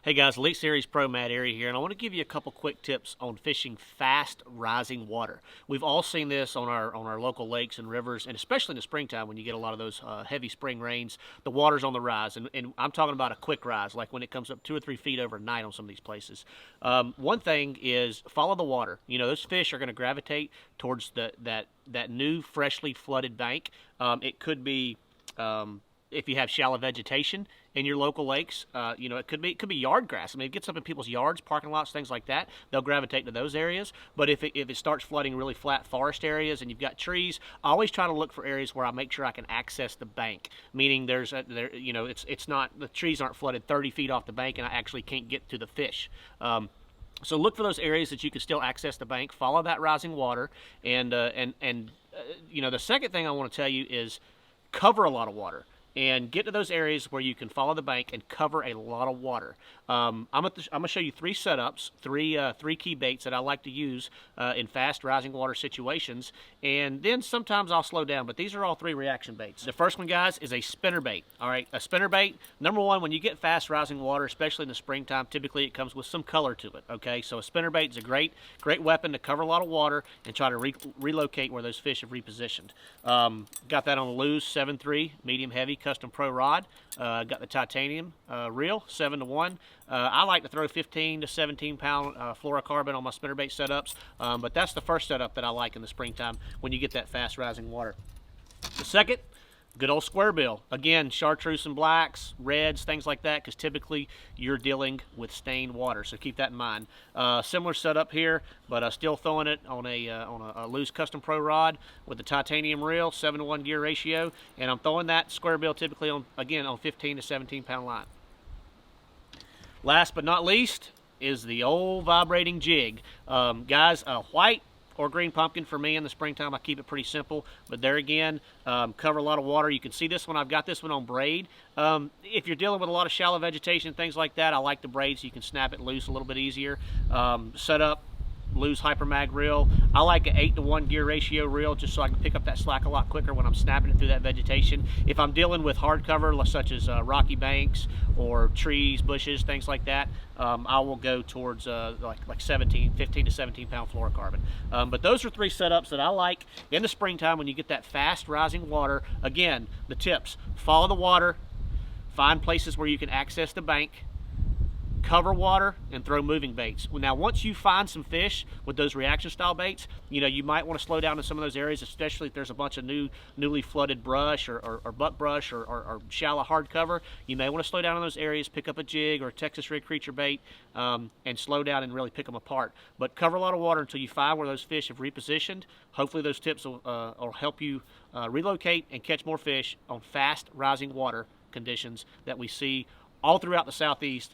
Hey guys, Elite Series Pro Matt Arey here, and I want to give you a couple quick tips on fishing fast rising water. We've all seen this on our local lakes and rivers, and especially in the springtime when you get a lot of those heavy spring rains. The water's on the rise, and I'm talking about a quick rise, like when it comes up 2 or 3 feet overnight on some of these places. One thing is follow the water. You know, those fish are going to gravitate towards that new freshly flooded bank. It could be if you have shallow vegetation in your local lakes, you know, it could be yard grass. I mean, it gets up in people's yards, parking lots, things like that. They'll gravitate to those areas. But if it starts flooding really flat forest areas and you've got trees, I always try to look for areas where I make sure I can access the bank. Meaning you know, it's not, the trees aren't flooded 30 feet off the bank and I actually can't get to the fish. So look for those areas that you can still access the bank. Follow that rising water, and you know, the second thing I want to tell you is cover a lot of water. And get to those areas where you can follow the bank and cover a lot of water. I'm gonna show you 3 setups, three key baits that I like to use in fast rising water situations. And then sometimes I'll slow down, but these are all 3 reaction baits. The first one, guys, is a spinnerbait. All right, a spinnerbait. Number one, when you get fast rising water, especially in the springtime, typically it comes with some color to it. Okay, so a spinnerbait is a great weapon to cover a lot of water and try to relocate where those fish have repositioned. Got that on a Lew's 7.3 medium heavy custom pro rod. Got the titanium reel 7-to-1. I like to throw 15 to 17 pound fluorocarbon on my spinnerbait setups, but that's the first setup that I like in the springtime when you get that fast rising water. The second, good old Squarebill. Again, chartreuse and blacks, reds, things like that, because typically you're dealing with stained water, so keep that in mind. Similar setup here, but still throwing it on a Lew's Custom Pro rod with the titanium reel, 7-to-1 gear ratio, and I'm throwing that Squarebill typically on 15 to 17 pound line. Last but not least is the old vibrating jig. Guys, white or green pumpkin for me in the springtime. I keep it pretty simple, but there again, cover a lot of water. You can see this one. I've got this one on braid. If you're dealing with a lot of shallow vegetation, things like that, I like the braid so you can snap it loose a little bit easier. Set up Lew's Hypermag reel. I like an 8-to-1 gear ratio reel just so I can pick up that slack a lot quicker when I'm snapping it through that vegetation. If I'm dealing with hard cover such as rocky banks or trees, bushes, things like that, I will go towards like 15 to 17 pound fluorocarbon. But those are 3 setups that I like in the springtime when you get that fast rising water. Again, the tips: follow the water, find places where you can access the bank, cover water, and throw moving baits. Now, once you find some fish with those reaction style baits, you know, you might want to slow down in some of those areas, especially if there's a bunch of newly flooded brush or buckbrush or shallow hard cover. You may want to slow down in those areas, pick up a jig or a Texas rig creature bait, and slow down and really pick them apart. But cover a lot of water until you find where those fish have repositioned. Hopefully those tips will help you relocate and catch more fish on fast rising water conditions that we see all throughout the southeast